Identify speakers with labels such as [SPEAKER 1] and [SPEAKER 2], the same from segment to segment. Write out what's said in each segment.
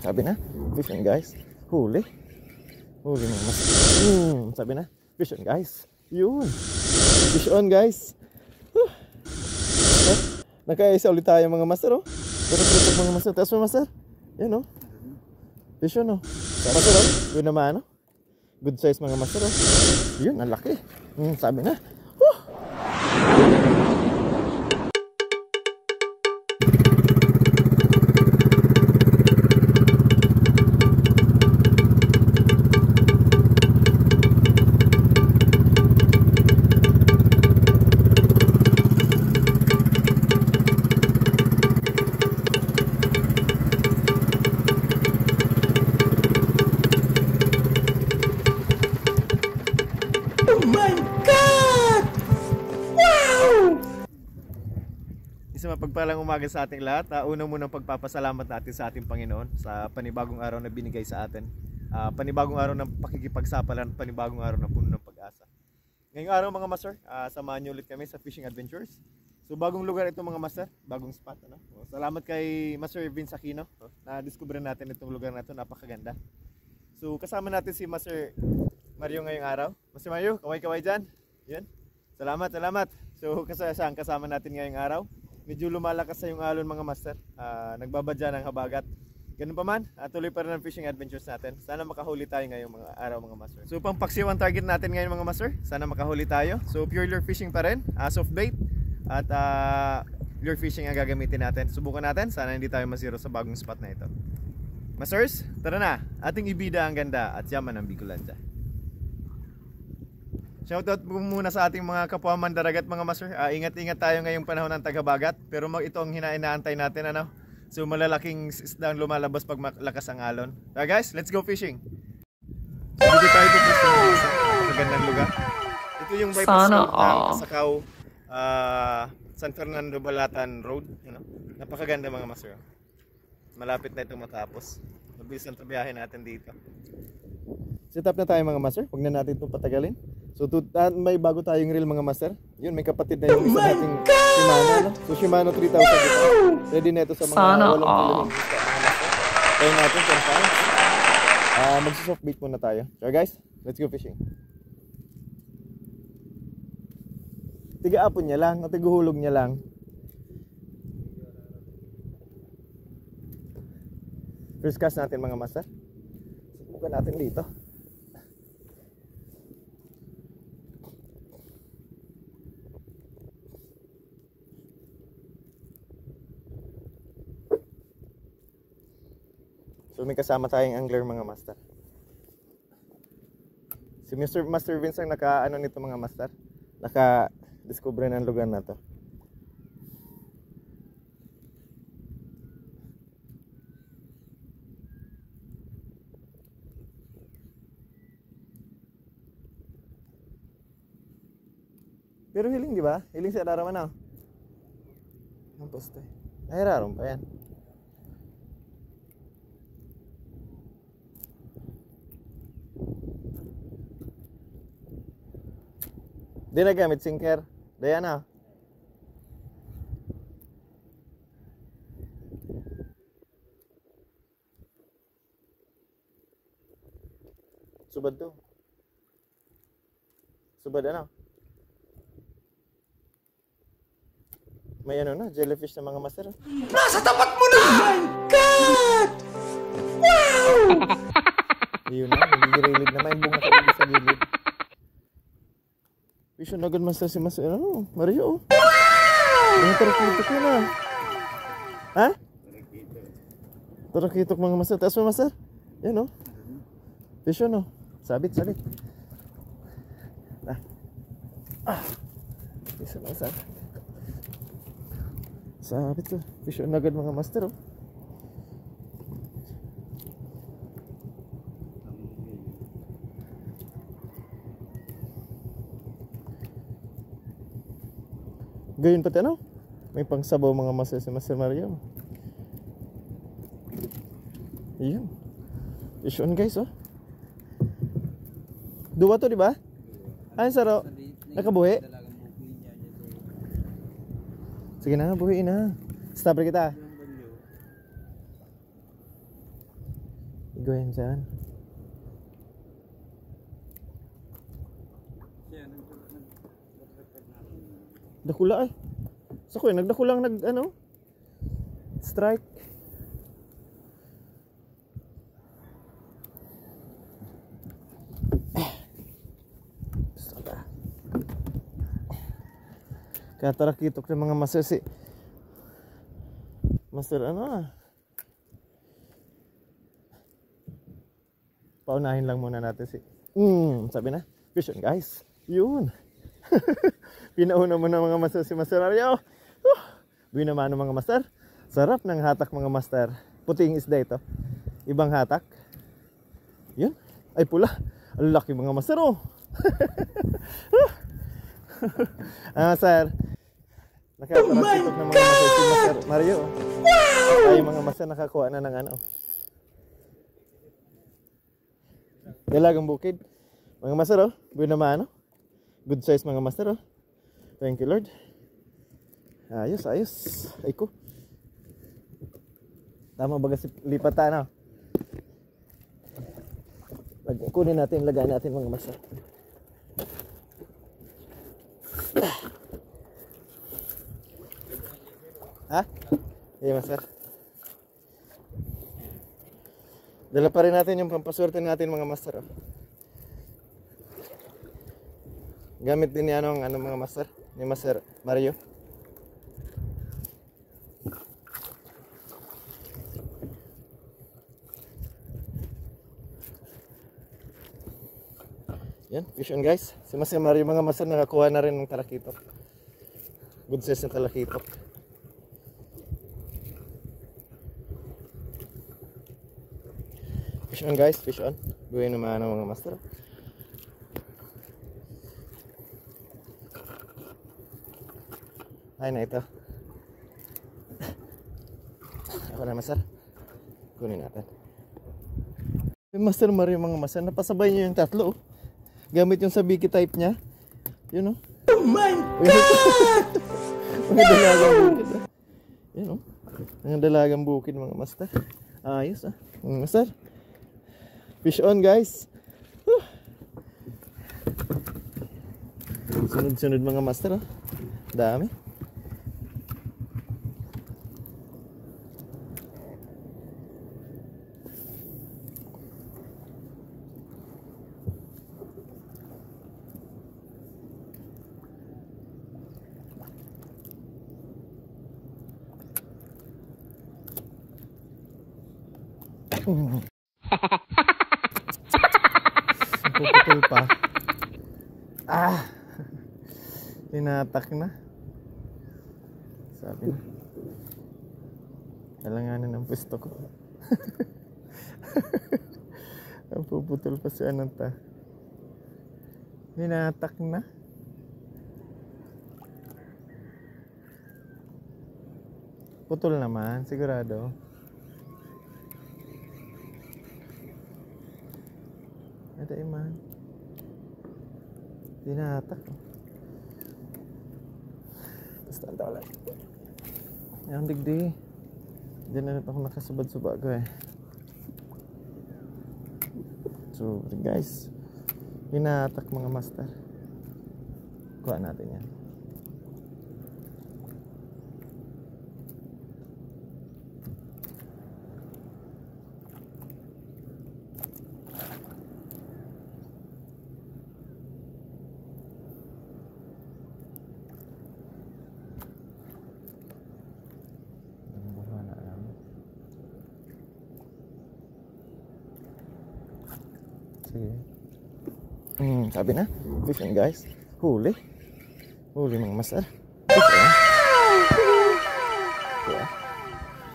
[SPEAKER 1] Sabi na, fish on guys. Huli. Huli mga master. Sabi na, fish on guys. Yun. Fish on guys. Nakaisa ulit tayo mga master oh. Tutok mga master. Taas mo master. Yan oh. Fish on oh. Master oh. Yun naman oh. Good size mga master oh. Yun, ang laki. Sabi na. Isang mapagpalang umaga sa ating lahat. Una munang pagpapasalamat natin sa ating Panginoon sa panibagong araw na binigay sa atin. Panibagong araw ng pakikipagsapalaran, panibagong araw na puno ng pag-asa. Ngayong araw mga master, samahan niyo ulit kami sa Fishing Adventures. So bagong lugar ito mga master, bagong spot. Salamat kay Master Vince Aquino. Na-discover natin itong lugar na ito, napakaganda. So kasama natin si Master Mario ngayong araw. Master Mario, kaway-kaway dyan. Yan. Salamat. So kasama natin ngayong araw. Medyo lumalakas sa yung alon mga master. Nagbabadya ng habagat. Ganun pa man, tuloy pa rin ang fishing adventures natin. Sana makahuli tayo ngayong mga araw mga master. So pang paksiw ang target natin ngayon mga master. Sana makahuli tayo. So pure lure fishing pa rin, soft bait. At lure fishing ang gagamitin natin. Subukan natin, sana hindi tayo masiro sa bagong spot na ito. Masters, tara na. Ating ibida ang ganda at yaman ang Bicolanda. Shoutout muna sa ating mga kapwa mandaragat mga master. Ingat-ingat tayo ngayong panahon ng tagabagat. Pero ito ang inaantay natin ano. So malalaking isda ang lumalabas pag malakas ang alon. So guys, let's go fishing. So dito tayo pupunta sa magandang lugar. Ito yung bypass ng Sakaw, San Fernando Balatan Road. Napakaganda mga master. Malapit na ito matapos. Mabilis ang biyahe natin dito. Set up na tayo mga master. Huwag na natin itong patagalin. So may bago tayong reel mga master. Yun, may kapatid na yung isa nating Shimano. So Shimano 3000 dito. Ready na ito sa mga walang kilometers. Tayo natin 10 pounds. Magsusoft bait muna tayo. So guys, let's go fishing. Tiga-apon niya lang, o tiguhulog niya lang. First cast natin mga master. Subukan natin dito. So may kasama tayong angler mga master. Si Master Vince ang naka-ano nito mga master. Naka-discover ng lugar na to. Pero hiling di ba? Hiling si Araraman na. Ang poste. Ay raron pa yan. Di na gamit sinker. Diana. Subad to. Subad ano? May ano na, jellyfish na mga master.
[SPEAKER 2] Nasa tapat mo na! Oh my God! Wow!
[SPEAKER 1] Yun na, nagigilid na may bunga sa gilid. Fish on agad master si Master. Ano? Mario oh. Wow! Tarakitok yun ah. Ha? Tarakitok mga master. Taas mo master? Yan oh. Fish on oh. Sabit. Fish on master. Sabit to. Fish on agad mga master oh. Gayon pati ano? May pangsabaw mga master si Master Mario. Ayun. Fish on guys oh. Dua to di ba? Ay saro. Nakabuhi. Sige na, buhiin na. Stopper kita. Gawin dyan. Dakula ay. Sa ko nagdakulang strike. Kaya tara kitok ng mga master si Master paunahin lang muna natin si sabi na vision guys. Yun. Pinauna mo na mga master si Master Mario. Buwi naman ng mga master. Sarap ng hatak mga master. Puting isda ito. Ibang hatak. Yun. Ay pula. Ang laki mga master oh. Sir. Nakatarakitok ng mga master si Master Mario. Wow! Ay mga master nakakuha na ng dalagang bukid. Mga master oh. Buwi naman good size mga master oh. Thank you Lord. Ayos. Ay ko. Tama ba kasi lipatan kunin natin, lagay natin mga master. Ha? Iya master. Dala pa rin natin yung pampaswerte natin mga master oh. Gamit din ni mga master, ni Master Mario. Yan, vision guys. Si Master Mario mga master nakakuha na rin ng talakitok. Good size ng talakitok. Vision guys, vision. Gawin naman ng mga master. Ay na ito. Ako na master. Kunin natin. Master Mario mga master, napasabay niyo yung tatlo. Gamit yung sabiki type niya. Yun Oh my God! Mga dalagang bukid Yun Mga dalagang bukid mga master. Ayos mga master. Fish on guys. Sunod-sunod mga master Dami. Puputol pa. Tinatak na. Sabi na. Kailanganin ng pwesto ko. Puputol pa si Ananta. Tinatak na. Putol naman, sigurado. Ada iman. Dinatak. Basta ang tawala. Yang digdi. Diyan na ako nakasubad-subag ko So guys, dinatak mga master. Kuha natin yan. Sabi na, vision guys. Huli mga master.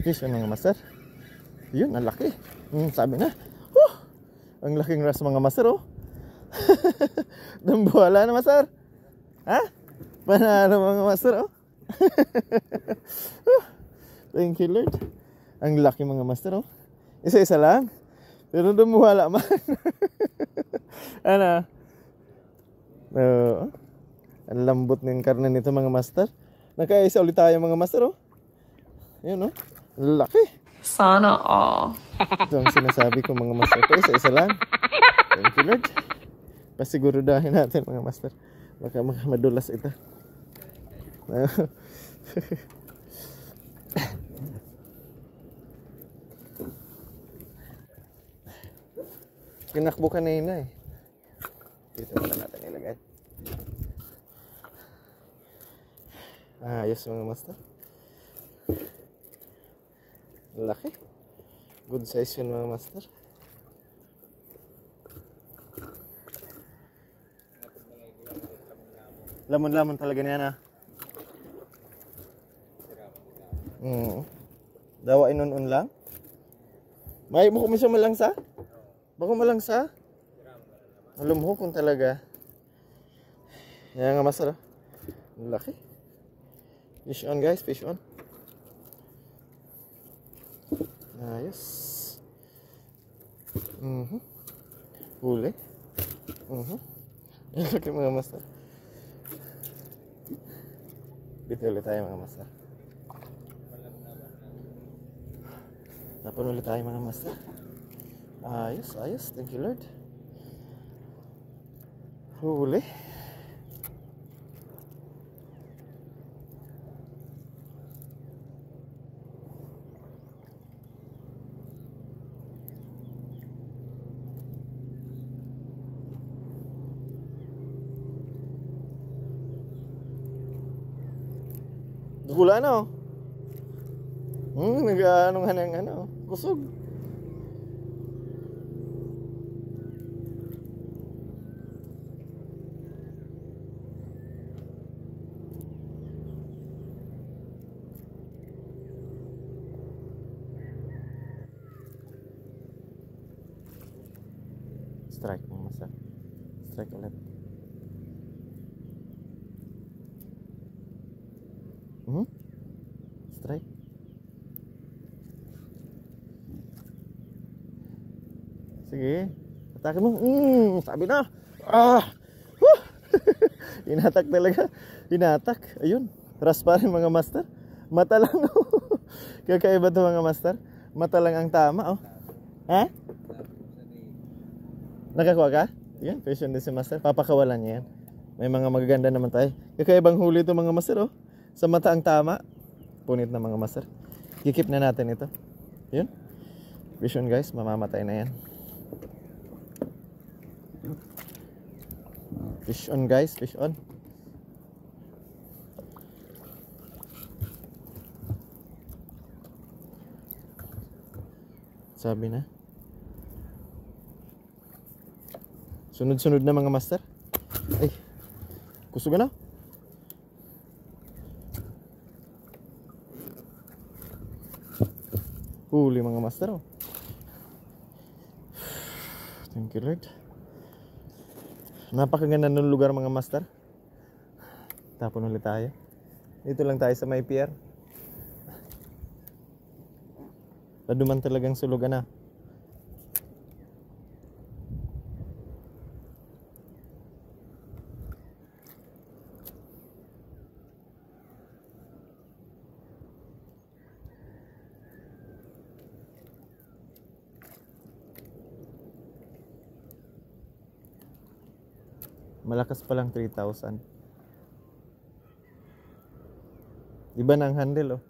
[SPEAKER 1] Vision mga master. Yun, ang laki. Sabi na, ang laking ras mga master Dambuhala na master. Ha? Panalo mga master Thank you Lord. Ang laki mga master Isa-isa lang. Pero dambuhala man. Ang lambot ng karne nito mga master. Nakaisa ulit tayo mga master Yun laki.
[SPEAKER 3] Sana all.
[SPEAKER 1] Ito ang sinasabi ko mga master. Ito isa-isa lang. Thank you Lord. Pasigurudahin natin mga master. Baka madulas ito. Kinakbo kanina eh. Dito na natin ilagay. Ayos mga master. Laki. Good size yun mga master. Lamon-lamon talaga niya na. Dawa inun-un lang. May mo kumisya malangsa? Bako malangsa? Alam mo kung talaga. Yan nga masarap. Laki. Fish on guys, fish on. Ayos. Huli. Laki mga master. Bito ulit tayo mga master. Tapon ulit tayo mga master. Ayos, ayos. Thank you Lord. Huli. Gula na oh. Nag-anong hanang ano, kusog. Strike mo masa. Strike ulit. Strike. Sige. Atake mo. Sabi na. Hinatak talaga. Hinatak. Ayun. Raspa rin mga master. Mata lang. Kakaiba to mga master. Mata lang ang tama. Oh. Ha? Nakakuha ka? Yan. Patient din si master. Papakawalan niya yan. May mga magaganda naman tayo. Kakaibang huli to mga master. Oh. Sa mata ang tama. Punit na mga master. Kikip na natin ito. Yun. Fish on guys. Mamamatay na yan. Fish on guys. Fish on. Sabi na. Sunod-sunod na mga master. Ay. Kusog na. Huli mga master. Oh. Thank you Lord. Napakaganda ng lugar mga master. Tapon ulit tayo. Dito lang tayo sa may pier. Paduman talagang sulugan na. Malakas pa lang 3,000. Iba na ang handle oh.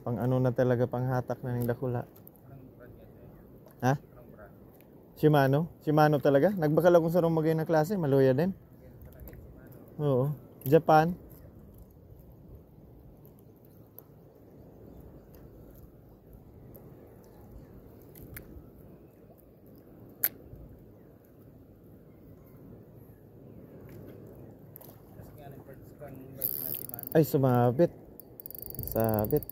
[SPEAKER 1] Pang ano na talaga, pang hatak na ng dakula. Ha? Shimano? Shimano talaga? Nagbakal akong sarong magay na klase, maluya din. Oo. Japan. Ay, sumabit. Sabit.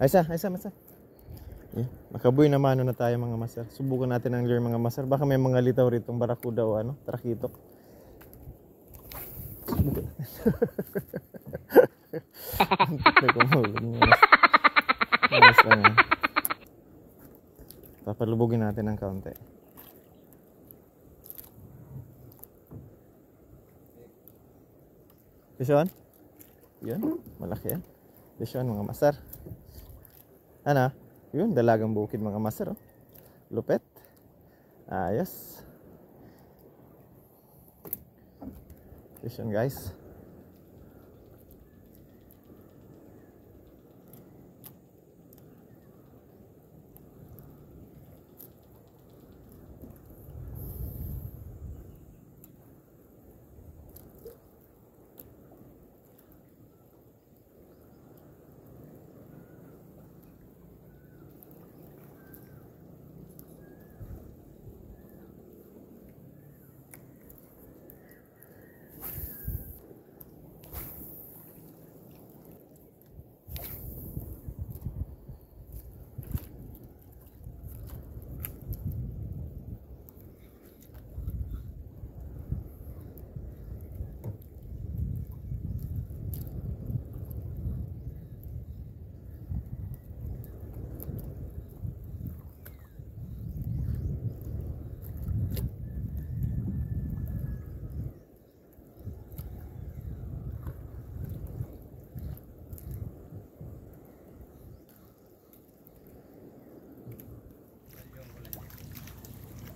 [SPEAKER 1] Aysa, masa. Yeah. Makabuy na mano na tayo mga master. Subukan natin ang lure mga master. Baka may mga litaw ritong barakuda o ano, trakitok. Subukan natin. Ayos lang yan. Papalubugin natin ng kaunti. Fish on? Yun, malaki yan. Fish on mga master. Ano? Yun, dalagang bukid mga master. Oh. Lupet. Ayos. Fish on guys.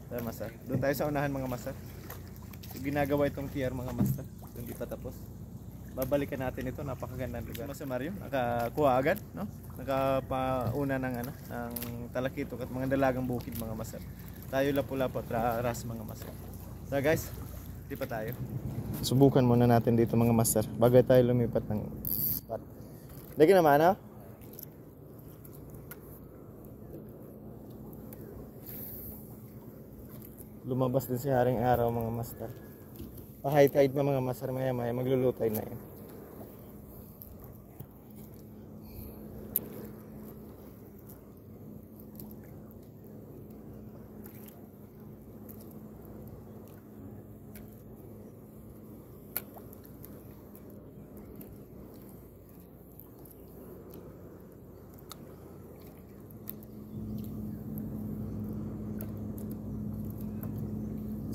[SPEAKER 1] Tara master. Doon tayo sa unahan mga master. So, ginagawa itong tier mga master. Hindi pa tapos. Babalikan natin ito, napakagandang lugar. Master Mario, nakakuha agad, no? Nakapauna ng ano, ng talakitok at mga dalagang bukid mga master. Tayo lapu-lapu at ras mga master. So guys, di pa tayo. Subukan muna natin dito mga master bago tayo lumipat ng spot. Lagi naman ano? Lumabas din si Haring Araw mga master. Pa-high tide na mga master, maya maya maglulutay na yan.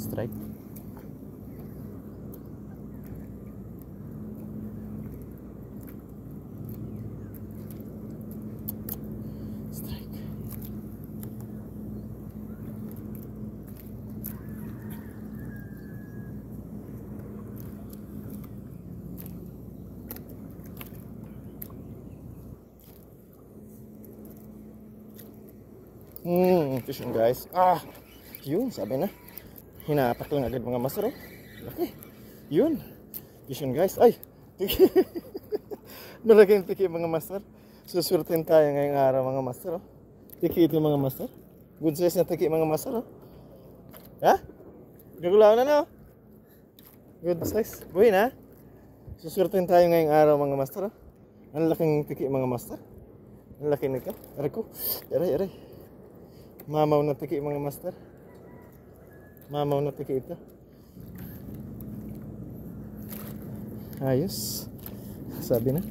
[SPEAKER 1] Strike. Strike. Fish on guys. Yun, sabi na. Hinapak lang agad mga master. Oh. Laki. Yun. Fish on guys. Ay. Tiki. Nalagay yung tiki mga master. Susurtin tayo ngayong araw mga master. Oh. Tiki ito mga master. Good size na tiki mga master. Oh. Ha? Gagulaw na no? Good size. Buhay na. Susurtin tayo ngayong araw mga master. Oh. Ang laking tiki mga master. Ang laki nito. Aray ko. Aray. Mamaw na tiki mga master. Mamaw na tiki ito. Ayos. Sabi na.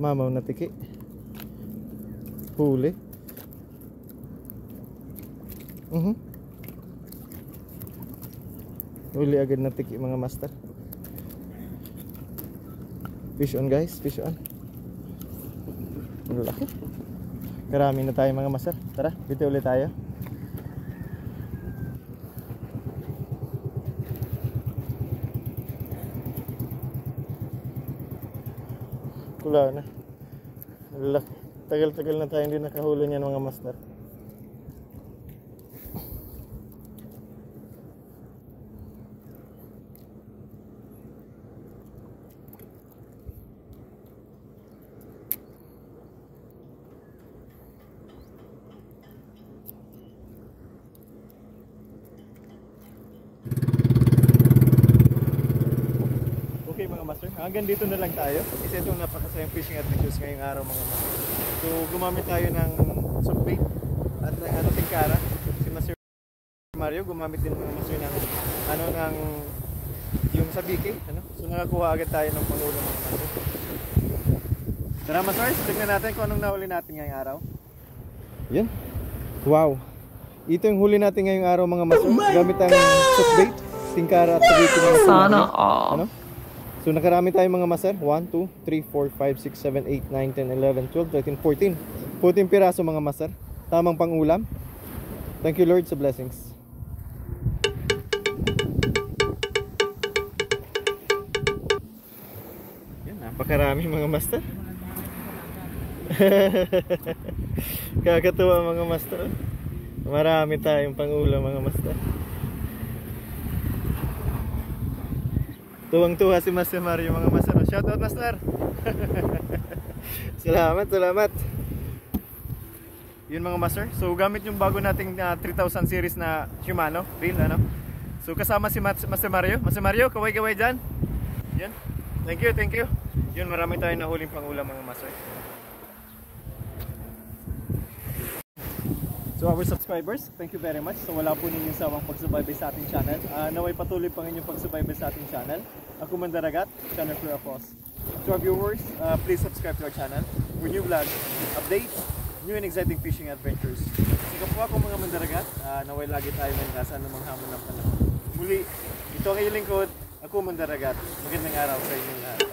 [SPEAKER 1] Mamaw na tiki. Huli. Huli agad na tiki mga master. Fish on guys. Fish on. Ang laki. Karami na tayo mga master. Tara, dito ulit tayo. Kula na. Tagal-tagal na tayo hindi nakahuli niyan mga master. Okay mga master, hanggang dito na lang tayo. Kasi itong napakasayang fishing adventures ngayong araw mga master. So gumamit tayo ng soft bait at ng tingkara. Si Master Mario gumamit din mga master ng ng yung sabiki, ano? So nakakuha agad tayo ng pangulo mga master. Tara master, tignan natin kung anong nahuli natin ngayong araw. Yan. Wow. Ito yung huli natin ngayong araw mga master. Gamit ang soft bait, tingkara at sabiki mga master.
[SPEAKER 3] Sana all.
[SPEAKER 1] Ano? So nakarami tayo mga master. 1, 2, 3, 4, 5, 6, 7, 8, 9, 10, 11, 12, 13, 14. 14 piraso mga master. Tamang pang ulam. Thank you Lord sa blessings. Yan, napakarami mga master. Kakatuwa mga master. Marami tayong pangulam mga master. Tuwang-tuwa si Master Mario mga master. Shoutout master. Salamat. Yun mga master. So gamit yung bago nating 3000 series na Shimano reel ano. So kasama si Master Mario. Master Mario, kaway-kaway dyan. Yan. Thank you. Yun, marami tayong nahuling pangulam mga master. So our subscribers, thank you very much. So wala po ninyong sawang pagsubaybay sa ating channel. Naway patuloy pa inyong pagsubaybay sa ating channel. Ako Mandaragat, channel for Apos. To our viewers, please subscribe to our channel for new vlogs, updates, new and exciting fishing adventures. Sige po ako mga Mandaragat, naway lagi tayo ng nasa anumang hamon ng panahon. Muli, ito ang iyong lingkod, ako Mandaragat. Magandang araw sa inyong lahat.